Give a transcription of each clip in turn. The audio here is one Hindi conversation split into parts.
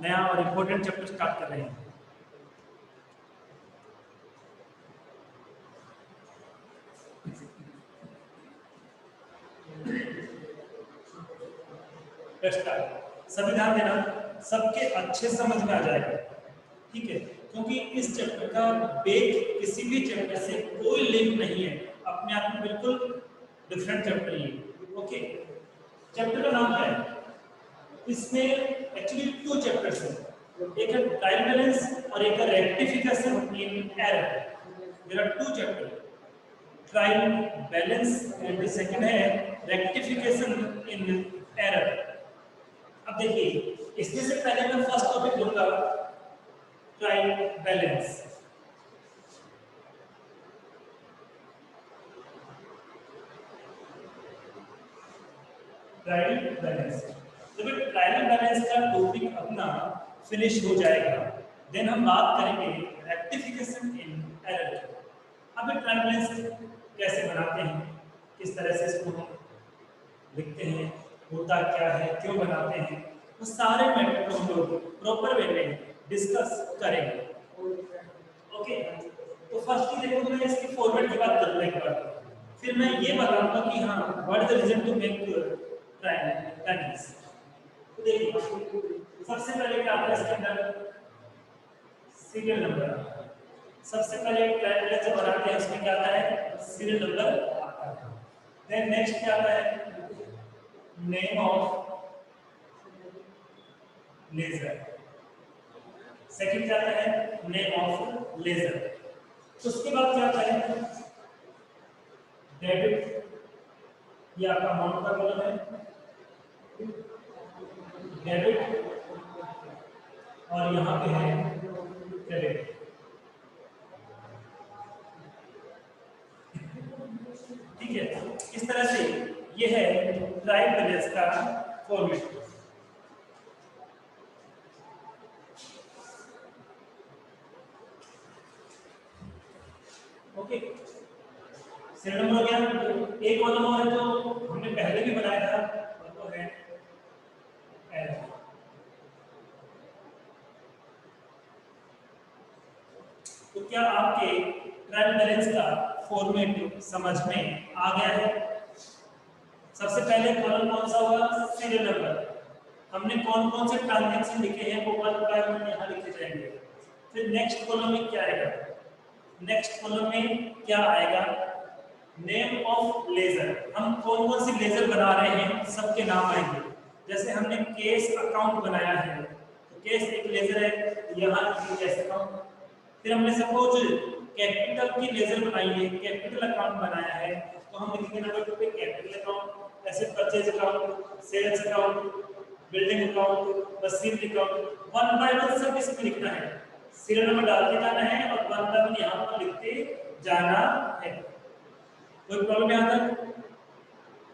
नया और इम्पोर्टेंट चैप्टर स्टार्ट कर रहे हैं। सभी ध्यान देना, सबके अच्छे समझ में आ जाएगा, ठीक है? क्योंकि इस चैप्टर का बेक किसी भी चैप्टर से कोई लिंक नहीं है, अपने आप में बिल्कुल डिफरेंट चैप्टर ही है। ओके, चैप्टर का नाम क्या है? इसमें एक्चुअली 2 चैप्टर्स हैं, एक है ट्रायल बैलेंस और एक है rectification in error. There are 2 chapter, trial balance and the second है रेक्टिफिकेशन इन एरर। अब देखिए, इसमें से पहले मैं फर्स्ट टॉपिक लूंगा, ट्रायल बैलेंस। ट्रायल बैलेंस, जब ट्रायल बैलेंस का टॉपिक अपना फिनिश हो जाएगा, देन हम बात करेंगे रेक्टिफिकेशन इन एरर। अब ट्रायल बैलेंस कैसे बनाते हैं, किस तरह से इसको हम लिखते हैं, होता क्या है, क्यों बनाते हैं, वो सारे मैटर को हम लोग प्रॉपर वे में डिस्कस करेंगे। ओके, तो फर्स्ट चीज देखो, मैं इसकी फॉर्मेट की बात करूंगा एक बार, फिर मैं ये बताऊंगा कि हाँ what is the reason to make trial balance. तो देखिए, सबसे पहले क्या आता है इसके अंदर, सीरियल नंबर। सबसे पहले ट्रायल बैलेंस जब बनाते हैं उसमें क्या आता है, सीरियल नंबर आता है। देन नेक्स्ट क्या आता है, नेम ऑफ लेजर। सेकंड क्या आता है, नेम ऑफ लेजर। उसके बाद क्या आता है, डेबिट, ये आपका अमाउंट का कॉलम है, डेबिट, और यहाँ पे है क्रेडिट। ठीक है, इस तरह से ये है ट्रायल बैलेंस का फॉर्मेट। ओके, सीरियल नंबर हो गया। एक कॉलम और है जो हमने पहले भी बनाया था, और वो है एरर। तो क्या आपके ट्रायल बैलेंस का फॉर्मेट समझ में आ गया है? सबसे पहले कॉलम कौन सा होगा, सीरियल नंबर। हमने कौन कौन से ट्रांजैक्शन लिखे हैं वो 1 बाय 1 यहाँ लिखे जाएंगे। फिर नेक्स्ट कॉलम में क्या आएगा, नेक्स्ट कॉलम में क्या आएगा, नेम ऑफ लेजर। हम कौन कौन सी लेजर बना रहे हैं सबके नाम आएंगे। जैसे हमने केस अकाउंट बनाया है, तो केस एक लेजर है, यहाँ केस अकाउंट। फिर हमने सपोज कैपिटल की लेजर बनाई है, कैपिटल अकाउंट बनाया है, तो हम लिखेंगे नंबर 2 पे कैपिटल अकाउंट। ऐसे purchase account, sales account, building account, machinery account, 1 by 1 सब इसमें लिखना है। सीरियल नंबर डालते जाना है और 1 बाय 1 यहाँ पर लिखते जाना है। कोई प्रॉब्लम यहाँ तक?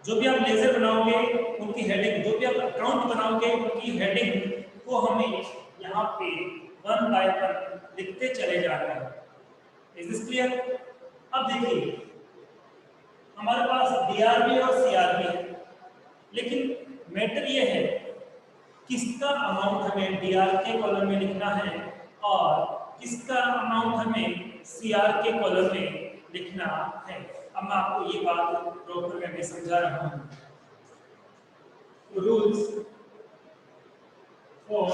जो भी आप लेजर बनाओगे उनकी हेडिंग, जो भी आप अकाउंट बनाओगे उनकी हेडिंग को हमें यहाँ पे 1 बाय 1 लिखते चले जाना है। Is this clear? अब देखिए, हमारे पास डीआरबी और सीआरबी है, लेकिन मैटर ये है किसका अमाउंट हमें डीआर के कॉलम में लिखना है और किसका अमाउंट हमें सीआर के कॉलम में लिखना है। अब मैं आपको ये बात प्रॉपर वे में समझा रहा हूं। Rules for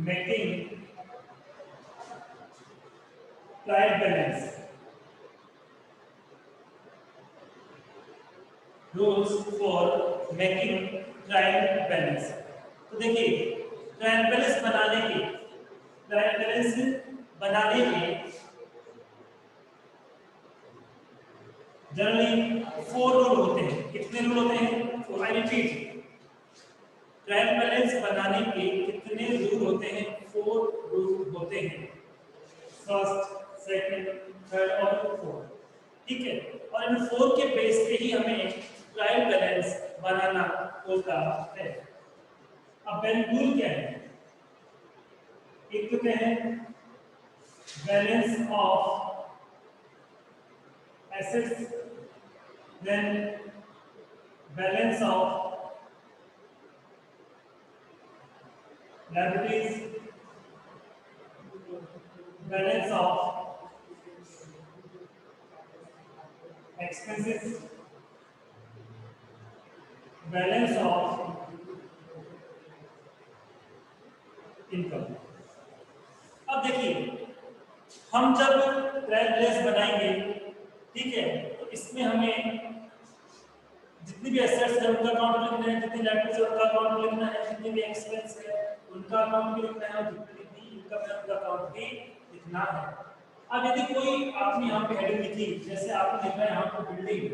making trial balance, rules for making trial balance. तो देखिए, ट्रायल बैलेंस बनाने के, ट्रायल बैलेंस बनाने के जनरली 4 रूल होते हैं। कितने रूल होते हैं? 4। आई रिपीट, ट्रायल बैलेंस बनाने के कितने रूल होते हैं? 4 रूल होते हैं, फर्स्ट, सेकंड, थर्ड और फोर्थ। ठीक है, और इन 4 के बेस पे ही हमें ट्रायल बैलेंस बनाना होता है। अब रूल क्या है? एक तो क्या है, balance of assets, then balance of liabilities balance of expenses balance of income. अब देखिए हम जब ट्रायल बैलेंस बनाएंगे, ठीक है, तो इसमें हमें जितनी भी एसेट्स है उनका अकाउंट लिखना है, जितनी लायबिलिटीज है उनका अकाउंट लिखना है, जितनी भी एक्सपेंस है उनका अकाउंट भी लिखना है और जितनी भी इनकम है उनका अकाउंट भी लिखना है। अब यदि कोई आपने यहाँ पे हेडिंग लिखी, जैसे आपने लिखा है यहाँ पे बिल्डिंग,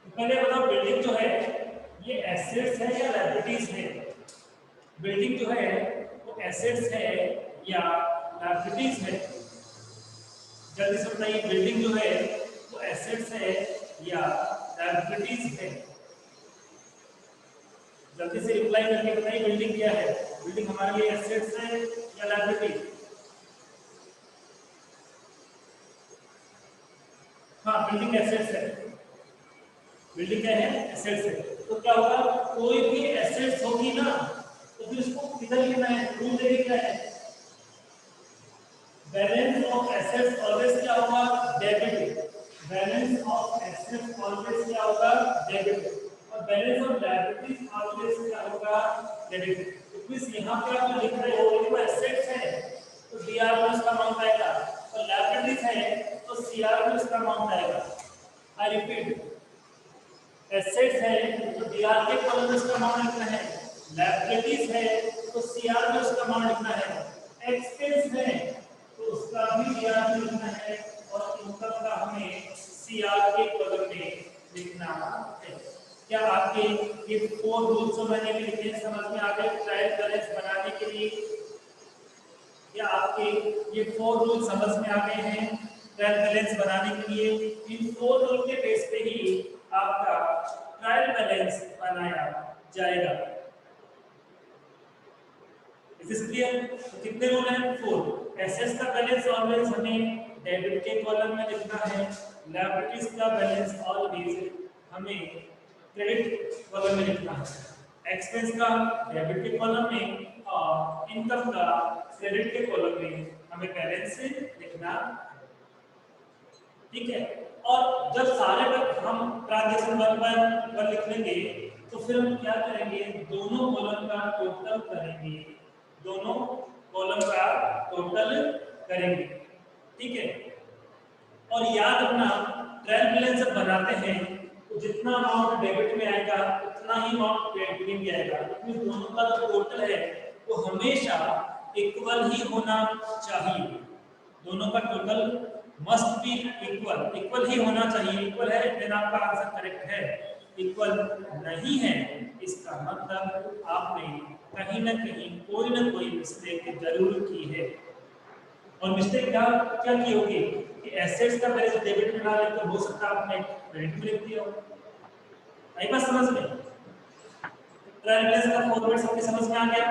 तो पहले बताओ बिल्डिंग जो है ये एसेट्स है या लायबिलिटीज है? बिल्डिंग जो है वो एसेट्स है या लायबिलिटीज है? जल्दी से बताइए, बिल्डिंग जो है वो एसेट्स है या लायबिलिटीज है? जल्दी से रिप्लाई करके बताइए बिल्डिंग क्या है? बिल्डिंग हमारे लिए एसेट्स है या लायबिलिटी? हाँ, बिल्डिंग एसेट्स है। बिल्डिंग क्या है? एसेट्स है। तो क्या होगा, कोई भी एसेट्स होगी ना तो फिर उसको किधर लिखना है? रूल देखिए क्या है, बैलेंस ऑफ एसेट्स ऑलवेज क्या होगा? Debit. Balance of assets always क्या होगा? डेबिट। और बैलेंस ऑफ लायबिलिटीज ऑलवेज क्या होगा? क्रेडिट। तो प्लीज यहां पे आप जो लिख रहे हो वो एसेट्स है तो डीआर में उसका अमाउंट आएगा, और लायबिलिटीज है तो सीआर में उसका अमाउंट आएगा। आई रिपीट, एसेट्स है तो डीआर के कॉलम में उसका अमाउंट लिखना है, लायबिलिटीज है तो सीआर में उसका अमाउंट लिखना है, एक्सपेंस है तो उसका भी डीआर में लिखना है, और इनकम का हमें सीआर के कॉलम में लिखना है। क्या आपके ये 4 रूल्स जो मैंने भी लिखे हैं समझ में आ गए ट्रायल बैलेंस बनाने के लिए? क्या आपके ये 4 रूल समझ में आ गए हैं ट्रायल बैलेंस बनाने के लिए? इन 4 रूल के बेस पे ही आपका ट्रायल बैलेंस बनाया जाएगा। Is clear? तो कितने रूल हैं? 4। एसेट्स का बैलेंस ऑलवेज हमें डेबिट के कॉलम में लिखना है, लायबिलिटीज का बैलेंस ऑलवेज हमें क्रेडिट कॉलम में लिखना है, एक्सपेंस का डेबिट के कॉलम में और इनकम का क्रेडिट के कॉलम में हमें बैलेंस लिखना है। ठीक है, और जब सारे पर हम ट्रांजैक्शन 1 बाय 1 लिख लेंगे तो फिर हम क्या करेंगे, दोनों कॉलम का टोटल करेंगे, दोनों कॉलम का टोटल करेंगे। ठीक है, और याद रखना ट्रायल बैलेंस जब बनाते हैं तो जितना अमाउंट डेबिट में आएगा उतना ही अमाउंट क्रेडिट में भी आएगा, क्योंकि दोनों का जो टोटल है वो हमेशा इक्वल ही होना चाहिए। दोनों का टोटल मस्ट बी इक्वल ही होना चाहिए। इक्वल है देन आपका आंसर करेक्ट है, इक्वल नहीं है इसका मतलब आपने कहीं ना कहीं कोई ना कोई मिस्टेक जरूर की है। और मिस्टेक क्या क्या की होगी कि एसेट्स का बैलेंस डेबिट में ना ले तो हो सकता है आपने क्रेडिट में लिख दिया हो। आई बात समझ में? ट्रायल बैलेंस का फॉर्मेट सबके समझ में आ गया?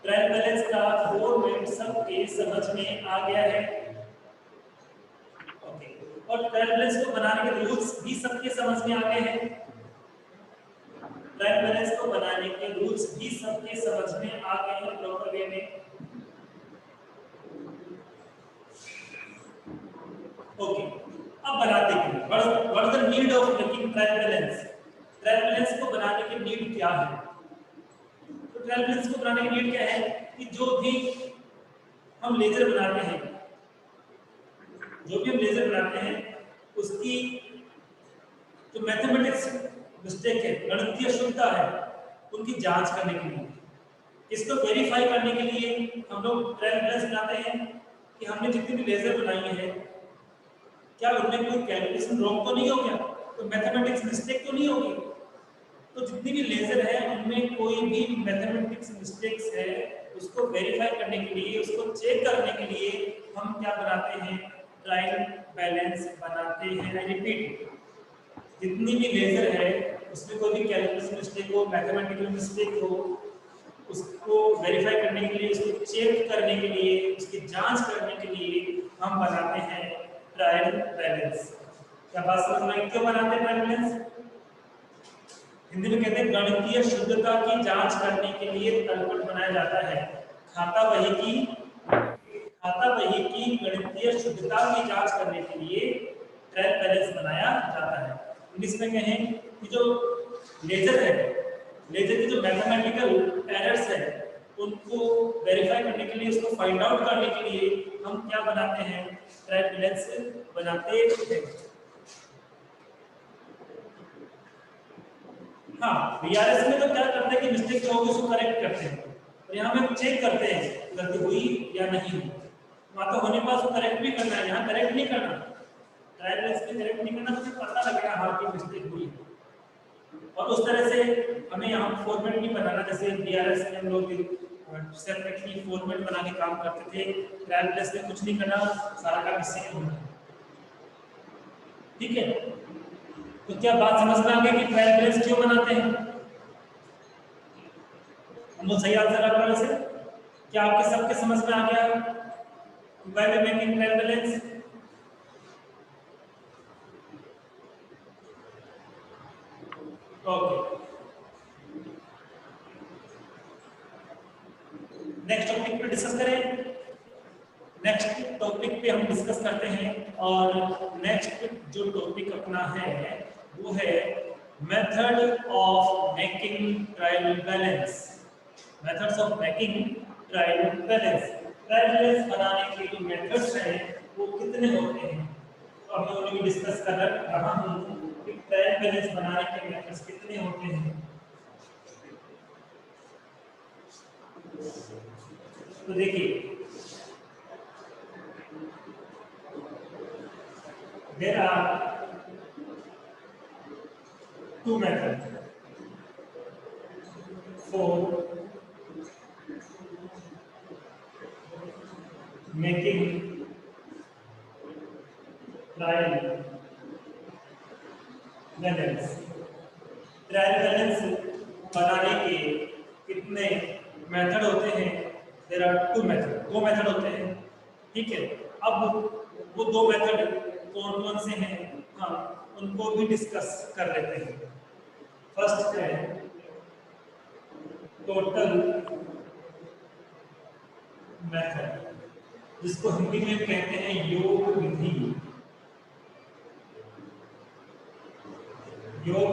ट्रायल बैलेंस का फॉर्मेट सबके समझ में आ गया है? ओके, और ट्रायल बैलेंस को बनाने के रूल्स भी सबके समझ में आ गए हैं? ट्रायल बैलेंस को बनाने के रूल्स भी सबके समझ में आ गए हैं प्रॉपर वे में? ओके, अब बनाते हैं what is the need of making trial balance? Trial balance को बनाने की नीड क्या है? तो ट्रायल बैलेंस को बनाने की नीड क्या है कि जो भी हम लेजर बनाते हैं, जो भी हम लेजर बनाते हैं उसकी जो मैथमेटिक्स मिस्टेक है, गणितीय अशुद्धता है, उनकी जांच करने के लिए, इसको वेरीफाई करने के लिए हम लोग ट्रायल बैलेंस बनाते हैं कि हमने जितनी भी लेजर बनाई है क्या उनमें कोई कैलकुलेशन रॉन्ग तो नहीं हो गया, तो मैथमेटिक्स मिस्टेक तो नहीं होगी। तो जितनी भी लेजर है उनमें कोई भी मैथमेटिक्स मिस्टेक्स है उसको वेरीफाई करने के लिए, उसको चेक करने के लिए हम क्या बनाते हैं, ट्रायल बैलेंस बनाते हैं। आई रिपीट, जितनी भी लेजर है उसमें कोई भी कैलकुलेशन मिस्टेक हो, मैथमेटिकल मिस्टेक हो, उसको वेरीफाई करने के लिए, उसको चेक करने के लिए, उसकी जांच करने के लिए हम बनाते हैं ट्रायल बैलेंस। क्या बात समझ में? क्यों बनाते हैं ट्रायल बैलेंस? हिंदी में कहते हैं गणितीय शुद्धता की जांच करने के लिए तलपट बनाया जाता है। खाता बही की गणितीय शुद्धता की जांच करने के लिए ट्रायल बैलेंस बनाया जाता है। इंग्लिश में कहें कि जो लेजर है, लेजर की जो मैथमेटिकल एरर्स है उनको वेरीफाई करने के लिए, उसको फाइंड आउट करने के लिए हम क्या बनाते हैं, ट्रायल बैलेंस बनाते हैं। हाँ, बीआरएस में तो क्या करते हैं कि मिस्टेक जो होगी उसको करेक्ट करते हैं, और यहाँ में चेक करते हैं गलती हुई या नहीं हुई। वहाँ तो होने पास करेक्ट भी करना है, यहाँ करेक्ट नहीं करना, ट्रायल बैलेंस में करेक्ट नहीं करना, तो पता लगेगा हाँ की मिस्टेक हुई। और उस तरह से हमें यहाँ फॉर्मेट नहीं बनाना, जैसे बीआरएस में हम लोग सेपरेटली फॉर्मेट बना के काम करते थे, ट्रायल बैलेंस में कुछ नहीं करना, सारा काम इससे ही होना। ठीक है, तो क्या बात समझ में आ गई कि ट्रायल बैलेंस क्यों बनाते हैं? हम लोग सही आंसर आपका वैसे क्या आपके सबके समझ में आ गया why we making trial balance? Okay, next topic पे डिस्कस करें। नेक्स्ट टॉपिक पे हम डिस्कस करते हैं, और नेक्स्ट जो टॉपिक अपना है वो है method of making trial balance. Methods of making trial balance. Trial balance बनाने के जो मेथड्स हैं वो कितने होते हैं, तो हम लोगों ने डिस्कस कर रहा हूँ कि ट्रायल बैलेंस बनाने के मेथड्स कितने होते हैं। तो देखिए, there are two methods for making trial balance। Trial balance बनाने के कितने मेथड होते हैं? देयर आर टू मेथड, दो मेथड होते हैं। ठीक है, अब वो दो मेथड कौन कौन से हैं, हाँ उनको भी डिस्कस कर लेते हैं। फर्स्ट है टोटल मेथड, जिसको हिंदी में कहते हैं योग विधि। योग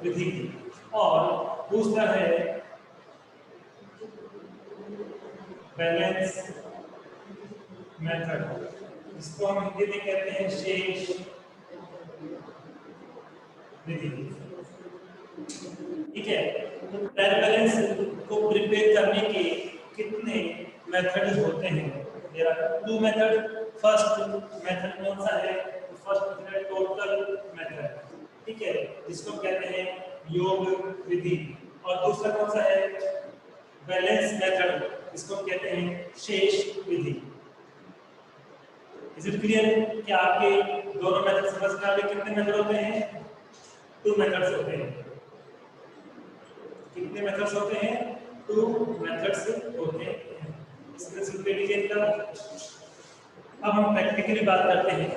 विधि। और दूसरा है बैलेंस मेथड, जिसको हम हिंदी में कहते हैं शेष विधि। ठीक है, ट्रायल बैलेंस को प्रिपेयर करने के कितने मेथड्स होते हैं? There are two method. First method कौन सा है? फर्स्ट मेथड है टोटल मेथड, ठीक है, जिसको कहते हैं योग विधि। और दूसरा कौन सा है? बैलेंस मेथड, इसको कहते हैं शेष विधि। इज इट क्लियर कि आपके दोनों मेथड समझ में आ गए? कितने मेथड होते हैं? टू मेथड्स होते हैं। कितने मेथड्स होते हैं? टू मेथड्स होते हैं। इसमें से पे लीजिए। अब हम प्रैक्टिकली बात करते हैं।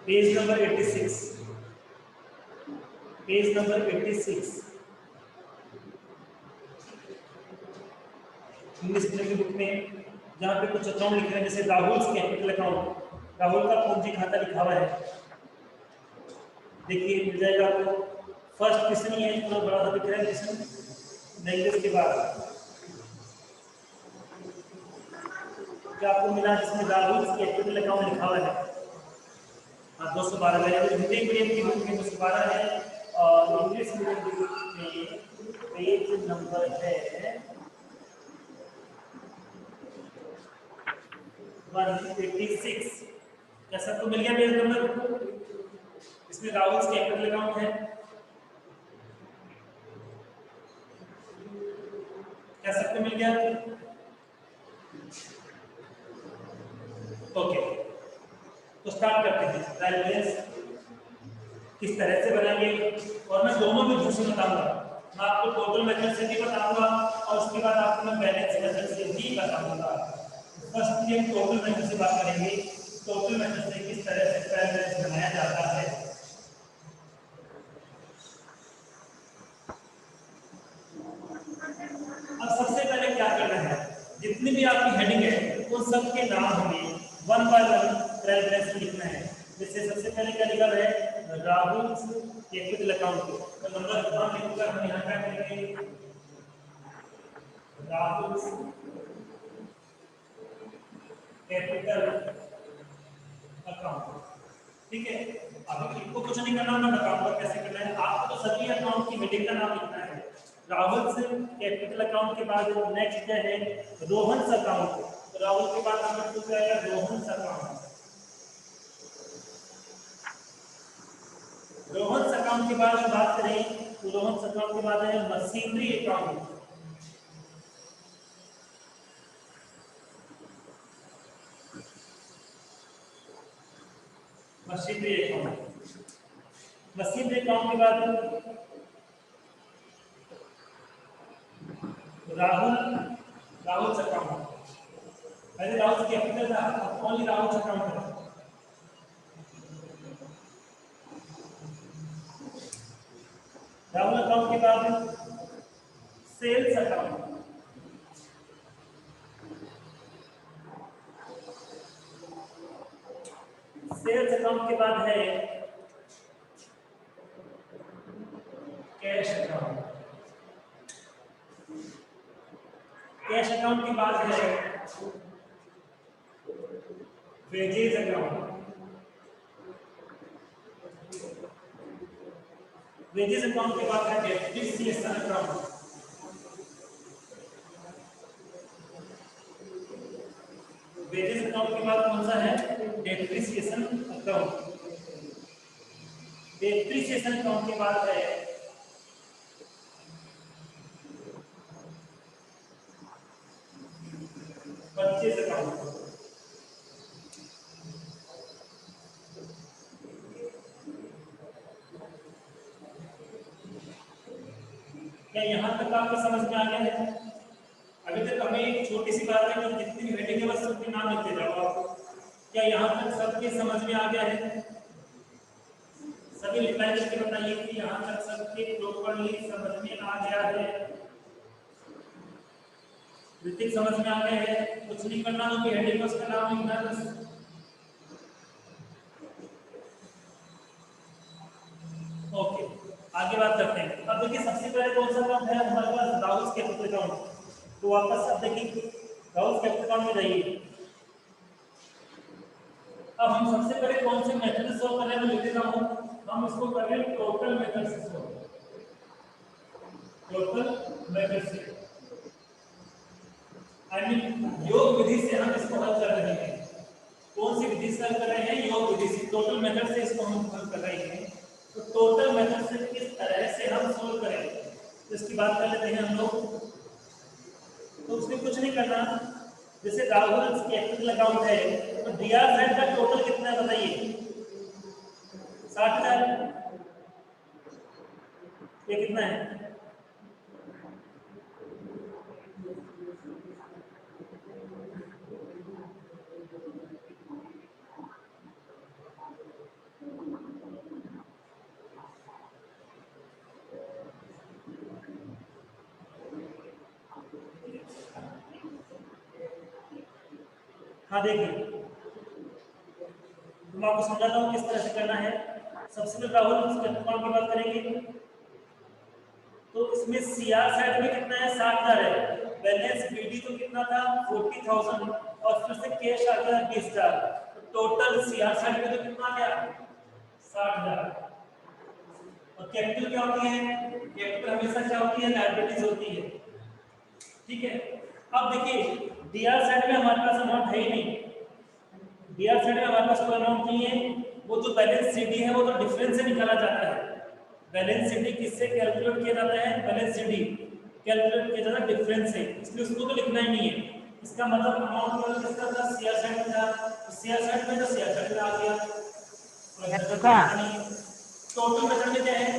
Page number 86, page number 86 English medium की बुक में, जहाँ पे कुछ अकाउंट लिखे हैं, जैसे राहुल कैपिटल अकाउंट, राहुल का पूंजी खाता लिखा हुआ है। देखिए मिल जाएगा आपको। फर्स्ट क्वेश्चन ये थोड़ा बड़ा सा दिख रहा है क्वेश्चन, नेगेटिव के बाद क्या आपको मिला, जिसमें राहुल कैपिटल अकाउंट लिखा हुआ है। 212 है, हिंदी मीडियम की बुक में 212 है, और इंग्लिश मीडियम की बुक में पेज नंबर है 186। क्या सबको मिल गया पेज नंबर? इसमें राहुल कैपिटल अकाउंट है। क्या सबको मिल गया? ओके, तो स्टार्ट करते हैं। ट्रायल बैलेंस किस तरह से बनाएंगे, और मैं दोनों में दूसरे बताऊंगा। मैं आपको टोटल मेथड से भी बताऊंगा और उसके बाद आपको मैं बैलेंस मेथड से भी बताऊंगा। फर्स्ट ये टोटल मेथड से बात करेंगे, टोटल मेथड से किस तरह से ट्रायल बैलेंस बनाया जाता है। अब सबसे पहले क्या करना है, जितनी भी आपकी हेडिंग है उन सब के नाम हमें one by one trial balance लिखना है। जैसे सबसे पहले क्या लिखा है, राहुल कैपिटल अकाउंट, तो नंबर 1 लिखकर हम यहाँ क्या करेंगे, राहुल कैपिटल अकाउंट। ठीक है, अब इनको कुछ नहीं करना, मैं बताऊंगा कैसे करना है। आपको तो सभी अकाउंट की हेडिंग का नाम लिखना है। राहुल से कैपिटल अकाउंट के बाद नेक्स्ट क्या है, रोहन अकाउंट। राहुल के बाद नंबर 2 क्या है, रोहन अकाउंट। रोहन अकाउंट के बाद बात करें तो रोहन अकाउंट के बाद है machinery account. Machinery account, machinery account के बाद राहुल, राहुल अकाउंट। पहले राहुल कैपिटल था, अब ओनली राहुल अकाउंट है। राहुल अकाउंट के बाद सेल्स अकाउंट। सेल्स अकाउंट के बाद है कैश अकाउंट। कैश अकाउंट के बाद है वेजेस अकाउंट। वेजेस अकाउंट के बाद है डेप्रिसिएशन अकाउंट। वेजेस अकाउंट के बाद कौन सा है, डेप्रिसिएशन अकाउंट। डेप्रिसिएशन अकाउंट के बाद है परचेज अकाउंट। क्या यहाँ तक आपको समझ में आ गया है? अभी तक हमें एक छोटी सी बात है कि जितनी भी हेडिंग है बस सबके नाम लिखते जाओ आप। क्या यहाँ तक सबके समझ में आ गया है? सभी रिप्लाई करके बताइए कि यहाँ तक सबके प्रॉपर्ली समझ में आ गया है। ऋतिक समझ में आ गया है? कुछ नहीं करना, तो हेडिंग में उसका नाम लिखना है बस। ओके, आगे बात करते हैं। अब देखिए सबसे पहले कौन सा अकाउंट है हमारे पास, राहुल कैपिटल अकाउंट। तो वापस अब देखिए राहुल कैपिटल अकाउंट में जाइए। अब हम सबसे पहले कौन से मेथड से सॉल्व कर रहे हैं, मैं लिख देता हूं। हम इसको कर रहे हैं टोटल मेथड से सॉल्व, टोटल मेथड से, आई मीन योग विधि से हम इसको हल कर रहे हैं। कौन सी विधि से हल कर रहे हैं, योग विधि से। टोटल मेथड से इसको हम हल कर रहे हैं। तो टोटल मेथड से किस तरह से हम सॉल्व करें, तो इसकी बात कर लेते हैं हम लोग। तो उसमें कुछ नहीं करना, जैसे राहुल कैपिटल अकाउंट है तो डीआर जेड का टोटल कितना है बताइए, 60,000। ये कितना है, हाँ देखिए तो मैं आपको समझाता हूँ किस तरह से करना है। सबसे पहले राहुल कैपिटल अकाउंट की बात करेंगे तो इसमें सीआर साइड में कितना है, 60,000 है। बैलेंस बीडी तो कितना था, 40,000 और फिर से कैश आ गया 20,000। तो टोटल सीआर साइड में तो कितना आ गया, 60,000। और कैपिटल क्या होती है, कैपिटल हमेशा क्या होती है, लायबिलिटीज होती है। ठीक है, अब देखिए डीआर साइड में हमारे पास अमाउंट है ही नहीं। डीआर साइड में हमारे पास कोई अमाउंट नहीं है। वो जो बैलेंस सीडी है वो तो डिफरेंस से निकाला जाता है। बैलेंस सीडी किससे कैलकुलेट किया जाता है, बैलेंस सीडी कैलकुलेट किया जाता है डिफरेंस से, इसलिए उसको तो लिखना ही नहीं है। इसका मतलब अमाउंट वाला किसका था, सीआर साइड में था, तो सीआर साइड में तो सीआर साइड में आ गया। टोटल मेथड में क्या है,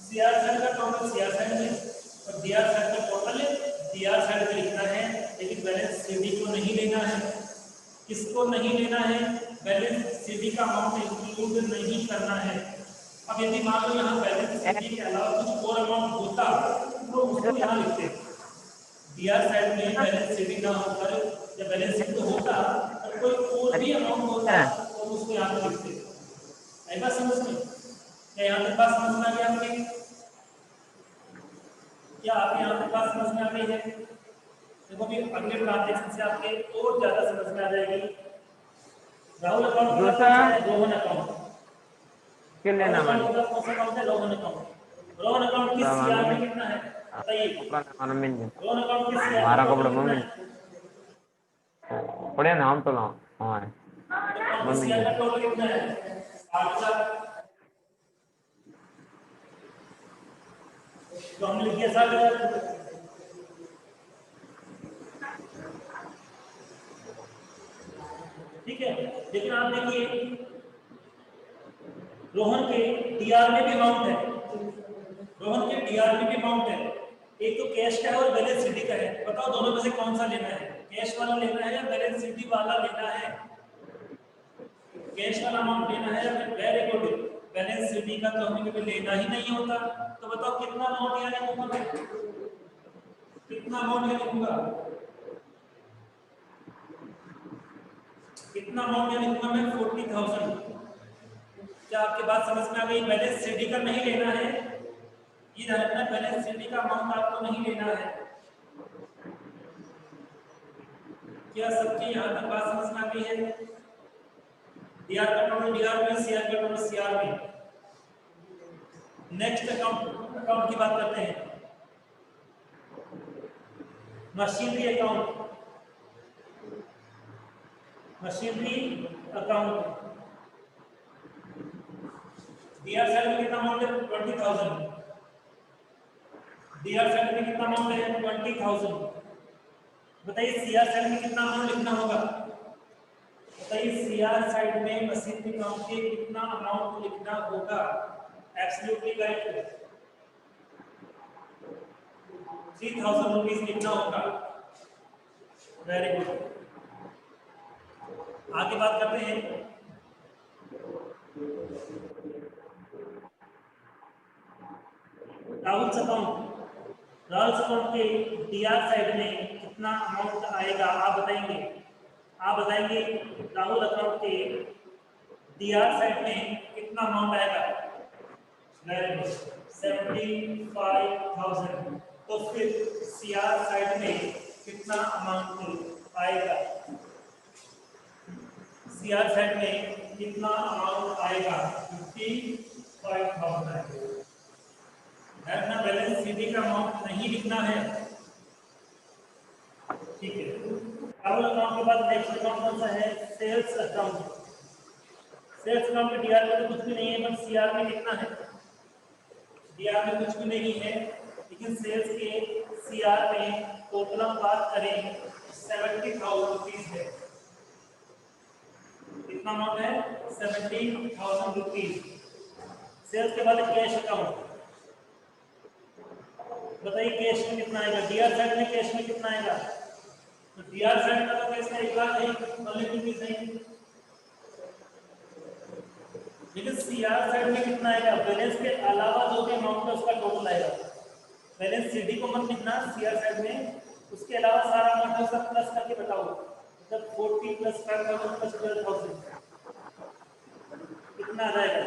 सीआर साइड का टोटल सीआर साइड में और डीआर साइड का टोटल डीआर साइड में लिखना है, लेकिन बैलेंस सीडी को नहीं लेना है। किसको नहीं लेना है? बैलेंस सीडी का अमाउंट इंक्लूड नहीं करना है। अब यदि मान लो यहाँ बैलेंस सीडी के अलावा कुछ और अमाउंट होता तो उसको यहाँ लिखते। डीआर साइड में बैलेंस सीडी ना होकर या बैलेंस सीडी तो होता तो कोई और भी अमाउंट होता तो उसको यहाँ पे लिखते। आई बात समझ में? क्या यहाँ तक बात समझ में आ गया आपके? क्या आपके यहाँ तक बात समझ में आ गई है? देखो भी अगले ट्रांजैक्शन से आपके और ज्यादा समझ में आ जाएगी। राहुल अकाउंट का कौन सा है? रोहन अकाउंट। किन लेना कौन सा अकाउंट है? रोहन अकाउंट। रोहन अकाउंट की सीआर में कितना है बताइए? रोहन अकाउंट की सीआर हमारा कपड़ा मम्मी पड़े नाम तो ना हमारे मम्मी का टोटल कितना है? 60,000। तो हमने लिख दिया 60,000। ठीक है, लेकिन आप देखिए रोहन के डीआर में भी अमाउंट है। रोहन के डीआर में भी अमाउंट है। एक तो कैश का है और बैलेंस सीडी का है। बताओ दोनों में से कौन सा लेना है? कैश वाला लेना है या बैलेंस सीडी वाला लेना है? कैश वाला अमाउंट लेना है या फिर वेरी गुड बैलेंस सीडी का तो हमें कभी लेना ही नहीं होता। तो बताओ कितना अमाउंट यहाँ लिखूंगा मैं? कितना अमाउंट यहाँ लिखूंगा? कितना अमाउंट यहाँ लिखूंगा मैं? 40,000। क्या आपकी बात समझ में आ गई? बैलेंस सीडी का नहीं लेना है, ये ध्यान रखना, बैलेंस सीडी का अमाउंट आपको नहीं लेना है। क्या सबके यहाँ तक बात समझ में आ गई है? डीआर का टोटल डीआर में, सीआर का टोटल सीआर में। नेक्स्ट अकाउंट की बात करते हैं, machinery account. Machinery account DR side में कितना अमाउंट है? 20,000। डीआर साइड में कितना अमाउंट है? 20,000। बताइए सीआर साइड में कितना अमाउंट लिखना होगा? बताइए सीआर साइड में मशीनरी अकाउंट के कितना अमाउंट लिखना होगा? एब्सोल्युटली करेक्ट, 3,000 रुपीज लिखना होगा। Very good. आगे बात करते हैं राहुल अकाउंट। राहुल अकाउंट के डीआर साइड में कितना अमाउंट आएगा आप बताएंगे? आप बताएंगे राहुल अकाउंट के डीआर साइड में कितना अमाउंट आएगा? 75,000। तो फिर सीआर साइड में कितना अमाउंट आएगा? सीआर साइड में कितना अमाउंट आएगा? 55,000 आएगा। अपना बैलेंस सीडी का अमाउंट नहीं लिखना है। ठीक है, राहुल अकाउंट के बाद नेक्स्ट अकाउंट कौन सा है? Sales account. सेल्स अकाउंट में डीआर में तो कुछ भी नहीं है, बस सीआर में कितना है? डीआर में कुछ भी नहीं है, लेकिन सेल्स के सीआर में टोटल हम बात करें 70,000 रुपीज है। कितना अमाउंट है? 70,000 रुपीज। सेल्स के बाद कैश अकाउंट। बताइए कैश में कितना आएगा? डीआर साइड में कैश में कितना आएगा? तो डीआर साइड का तो कैश का 1 लाख है, ओनली रुपीज नहीं, लेकिन सीआर साइड में कितना आएगा? बैलेंस के अलावा जो भी अमाउंट है उसका टोटल आएगा। बैलेंस सीडी को मत लिखना सीआर साइड में, उसके अलावा सारा अमाउंट है सब प्लस करके बताओ। मतलब 40 + 5,000 + 12,000 कितना आ जाएगा?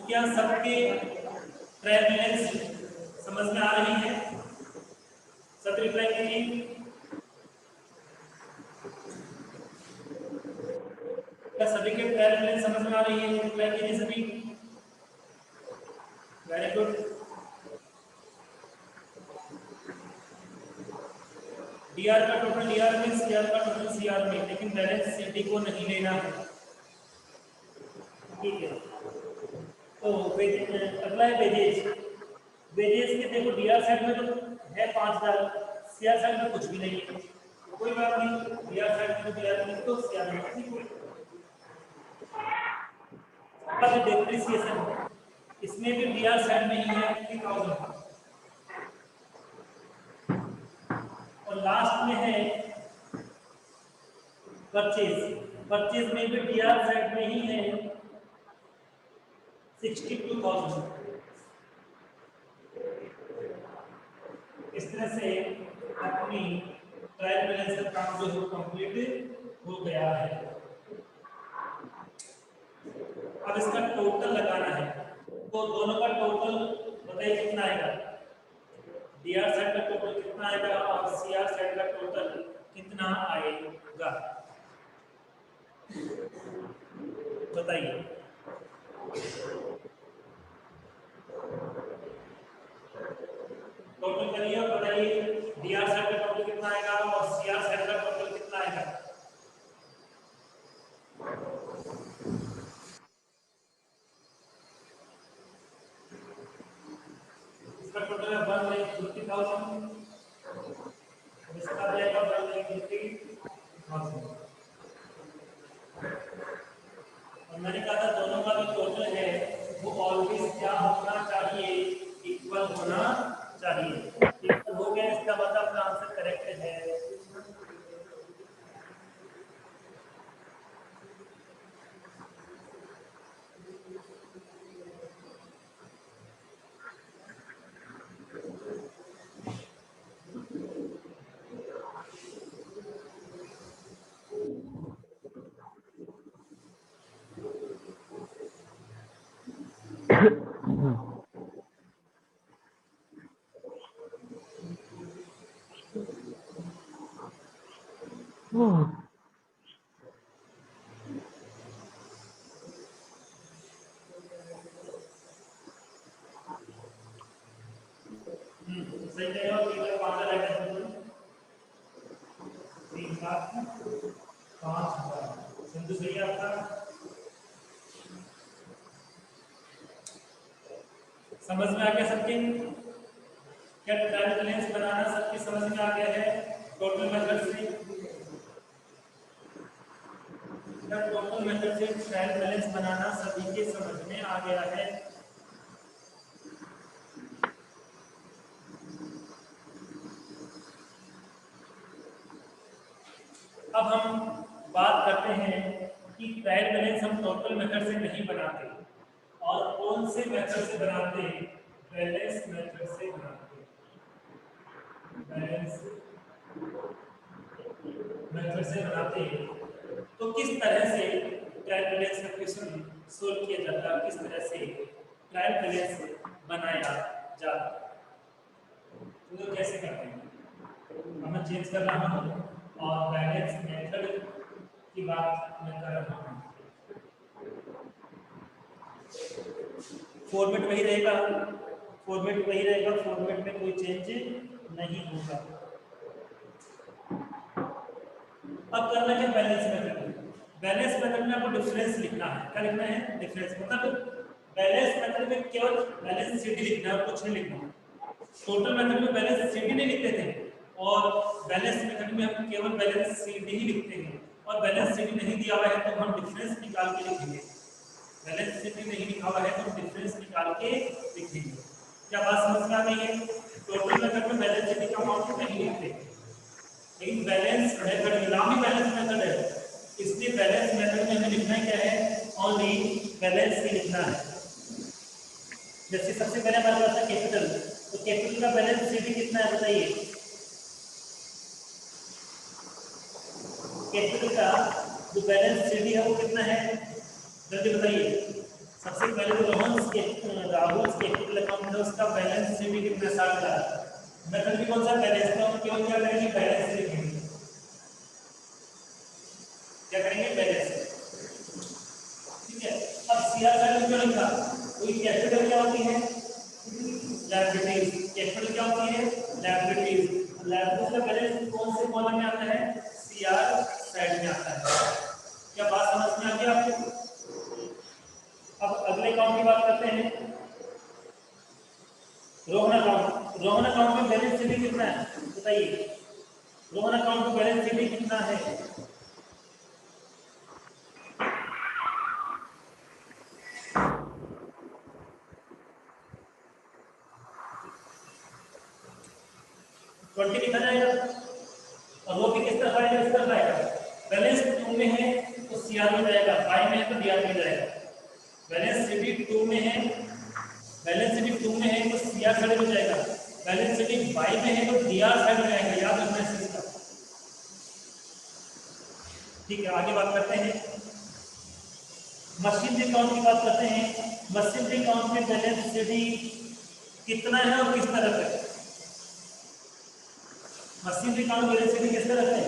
क्या सबके ट्रायंगल्स समझ में आ रही है? सब रिप्लाई कीजिए। क्या सभी के ट्रायंगल्स समझ में आ रही है? रिप्लाई कीजिए सभी। Very good. डीआर का टोटल डीआर में, सीआर का टोटल सीआर में, लेकिन बैलेंस सीडी को नहीं लेना है। ठीक है, तो अगला है वेजेज। वेरिएंस के देखो डीआर साइड में तो है 5000, सीआर साइड में कुछ भी नहीं है, कोई बात नहीं, डीआर साइड में डीआर में तो सीआर में ठीक है। अब डेप्रिसिएशन इसमें भी डीआर साइड में ही है 3000, और लास्ट में है परचेज, परचेज में भी डीआर साइड में ही है 62,000। इस तरह से अपनी ट्रायल बैलेंस का काम जो है कंप्लीट हो गया है। अब इसका टोटल लगाना है, तो दोनों का टोटल बताइए कितना आएगा, डीआर साइड का टोटल कितना आएगा और सीआर साइड का टोटल कितना आएगा, बताइए। टोटल करिए और बताइए डीआर साइड का टोटल कितना आएगा और सीआर साइड का टोटल कितना आएगा। इसका टोटल है 1,50,000, इसका जाएगा 1,50,000, और मैंने कहा था दोनों का जो टोटल है वो ऑलवेज क्या होना चाहिए, इक्वल होना चाहिए। इक्वल हो गया इसका मतलब अपना आंसर करेक्ट है। सही रहेगा, फिगर 5 आएगा, 3,05,000 सिंधु सही है आपका। समझ में आ गया सबके, क्या ट्रायल बैलेंस बनाना सबकी समझ में आ गया है टोटल मेथड से, क्या टोटल मेथड से ट्रायल बैलेंस बनाना सभी के समझ में आ गया है। अब हम बात करते हैं कि ट्रायल बैलेंस हम टोटल मेथड से नहीं बनाते और कौन से मेथड से बनाते हैं, बैलेंस मेथड से बनाते हैं, बैलेंस मेथड से बनाते हैं। तो किस तरह से ट्रायल बैलेंस का क्वेश्चन सोल्व किया जाता है, किस तरह से ट्रायल बैलेंस बनाया जाता है, तो कैसे करते हैं, हमें चेंज कर रहा हूँ और बैलेंस मेथड की बात मैं कर रहा हूँ। फॉर्मेट वही रहेगा, फॉर्मेट वही रहेगा, फॉर्मेट में कोई चेंज नहीं होगा। अब करना क्या बैलेंस मेथड, बैलेंस मेथड में आपको डिफरेंस लिखना है, क्या लिखना है, डिफरेंस, मतलब बैलेंस मेथड में केवल बैलेंस सीडी लिखना है, कुछ नहीं लिखना। टोटल मेथड में बैलेंस सीडी नहीं लिखते थे और बैलेंस मेथड में हम केवल बैलेंस सीडी ही लिखते हैं, और बैलेंस सीडी नहीं दिया हुआ है तो हम डिफरेंस निकाल के लिखेंगे, बैलेंस सीडी नहीं लिखा हुआ है तो हम डिफरेंस निकाल के लिखेंगे। क्या बात समझ में आ गई है, टोटल मेथड में बैलेंस सीडी का अमाउंट नहीं लिखते, लेकिन बैलेंस मेथड नाम ही बैलेंस मेथड है, इसलिए बैलेंस मेथड में हमें लिखना क्या है, ओनली बैलेंस ही लिखना है। जैसे सबसे पहले हमारे पास है कैपिटल, तो कैपिटल का बैलेंस सीडी कितना है बताइए, कैपिटल का जो बैलेंस सीडी है वो कितना है, जल्दी बताइए। सबसे पहले जो राहुल कैपिटल अकाउंट है उसका बैलेंस सीडी कितना 60,000, मेथड भी कौन सा बैलेंस का, केवल क्या करेंगे बैलेंस लिखेंगे, क्या करेंगे बैलेंस, ठीक है। अब सीआर साइड में क्यों लिखा, कोई कैपिटल क्या होती है, लायबिलिटीज, कैपिटल क्या होती है, लायबिलिटीज, लायबिलिटीज का बैलेंस कौन से कॉलम में आता है, सीआर साइड में आता है। क्या बात समझ में आ गई आपको। अब अगले अकाउंट की बात करते हैं, रोहन बैलेंस शीट कितना है? ट्वेंटी लिखा जाएगा और वो भी किस तरफ आएगा? इस तरफ आएगा। बैलेंस 2 में है तो सीआर में जाएगा, बाई में है तो डीआर में जाएगा। बैलेंस शीट 2 में है, बैलेंस शीट 2 में है तो सीआर साइड में जाएगा, बैलेंस शीट बाई में है तो डीआर साइड में आएगा। याद रखना है इसका। ठीक है, आगे बात करते हैं मशीनरी काउंट की बात करते हैं। मशीनरी काउंट में बैलेंस शीट कितना है और किस तरफ है? मशीनरी काउंट बैलेंस शीट किस तरफ है?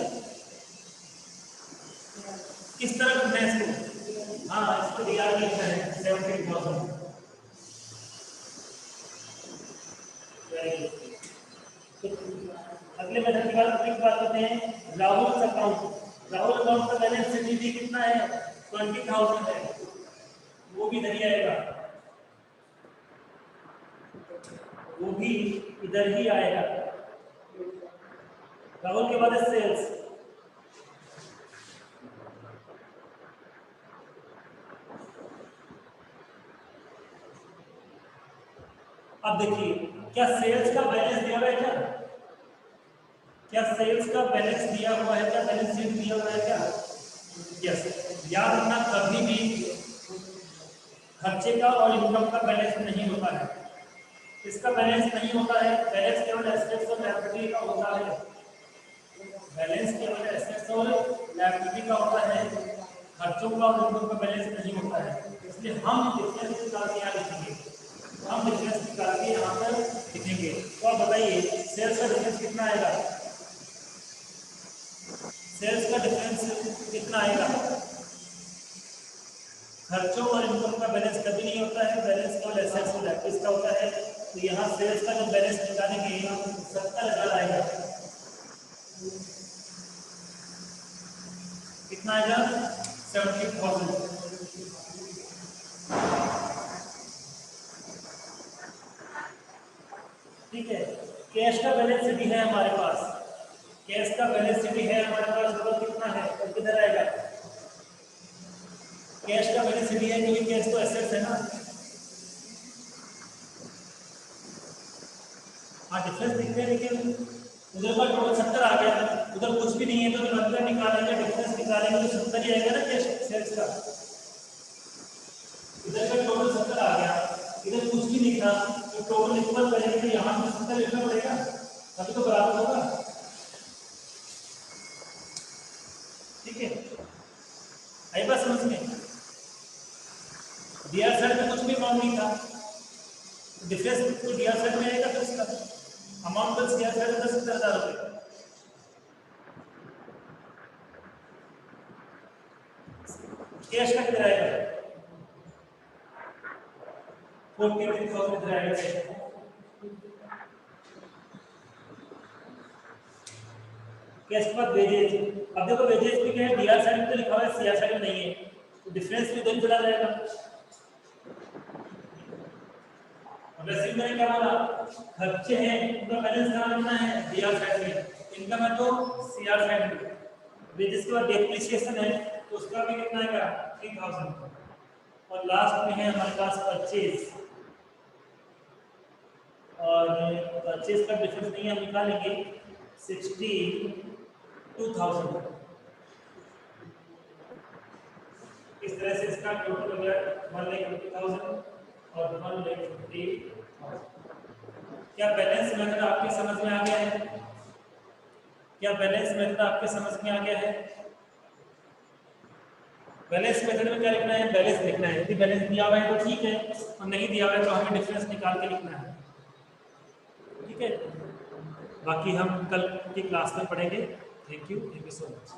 किस तरफ है इसको? हाँ, इसको डीआर लिखना है 17,000। अगले मेथड की बात करते हैं राहुल अकाउंट। राहुल अकाउंट का बैलेंस शीट कितना है? 20,000 है, वो भी इधर ही आएगा, वो भी इधर ही आएगा। राहुल के बाद सेल्स। अब देखिए, क्या सेल्स का बैलेंस दिया हुआ है? क्या सेल्स का बैलेंस दिया हुआ है? क्या बैलेंस शीट दिया हुआ है? क्या यस। याद रखना, कभी भी खर्चे का और इनकम का बैलेंस नहीं होता है। इसका बैलेंस नहीं होता है, बैलेंस केवल एसेट्स और लायबिलिटी का होता है। बैलेंस केवल एसेट्स और लायबिलिटी का होता है, खर्चों का और इनकम का बैलेंस नहीं होता है। इसलिए हम डिफरेंस निकाल के यहाँ लिखेंगे, हम डिफरेंस निकाल के यहाँ पर लिखेंगे। तो आप बताइए सेल्स का डिफरेंस कितना आएगा? सेल्स का डिफरेंस कितना आएगा? खर्चों और इनकम का बैलेंस कभी नहीं होता है, बैलेंस केवल एसेट्स और लायबिलिटीज का होता है। तो यहाँ सेल्स का जो बैलेंस निकालेंगे 70,000 आएगा। कितना आएगा? 70,000। ठीक है, कैश का बैलेंस भी है हमारे पास, कैश का बैलेंस भी है हमारे पास, वो कितना है? तो किधर आएगा? कैश का बैलेंस भी है क्योंकि कैश तो एसेट्स है ना। हाँ, डिफरेंस दिखते हैं, लेकिन उधर का टोटल 70 आ गया, उधर कुछ भी नहीं है तो जब अंदर निकालेंगे डिफरेंस निकालेंगे तो 70 ही आएगा ना कैश सेल्स का। इधर का टोटल 70 आ गया, इधर कुछ भी नहीं था तो टोटल इक्वल करेंगे तो यहाँ पे 70 लिखना पड़ेगा, तभी तो बराबर होगा। ठीक है, आई बात समझ में? डीआर साइड में कुछ भी अमाउंट नहीं था, डिफरेंस तो डीआर साइड में आएगा, तो इसका अमाउंट बस डीआर साइड में 70,000 रुपये। कैश का कितना आएगा? 43,000 इधर आएगा। कैश के बाद वेजेज। अब देखो वेजेज भी क्या है, डीआर साइड में तो लिखा हुआ है, सीआर साइड में नहीं है, तो डिफरेंस भी उधर चला जाएगा। वैसे मैंने क्या बोला, खर्चे हैं उनका बैलेंस कहाँ लिखना है? डीआर साइड में। इनकम है तो सीआर साइड में। वेजेस के बाद डेप्रिसिएशन है तो उसका भी कितना आएगा? 3,000। और लास्ट में है हमारे पास परचेज, और परचेज का डिफरेंस नहीं हम निकालेंगे 62,000। इस तरह से इसका टोटल हो गया 1,20,000 और 1,50,000। क्या बैलेंस मेथड आपके समझ में आ गया है? क्या बैलेंस मेथड आपके समझ में आ गया है? बैलेंस मेथड में क्या लिखना है? बैलेंस लिखना है। यदि बैलेंस दिया हुआ है तो ठीक है, और नहीं दिया हुआ है तो हमें डिफरेंस निकाल के लिखना है। ठीक है, बाकी हम कल की क्लास में पढ़ेंगे। Thank you so much.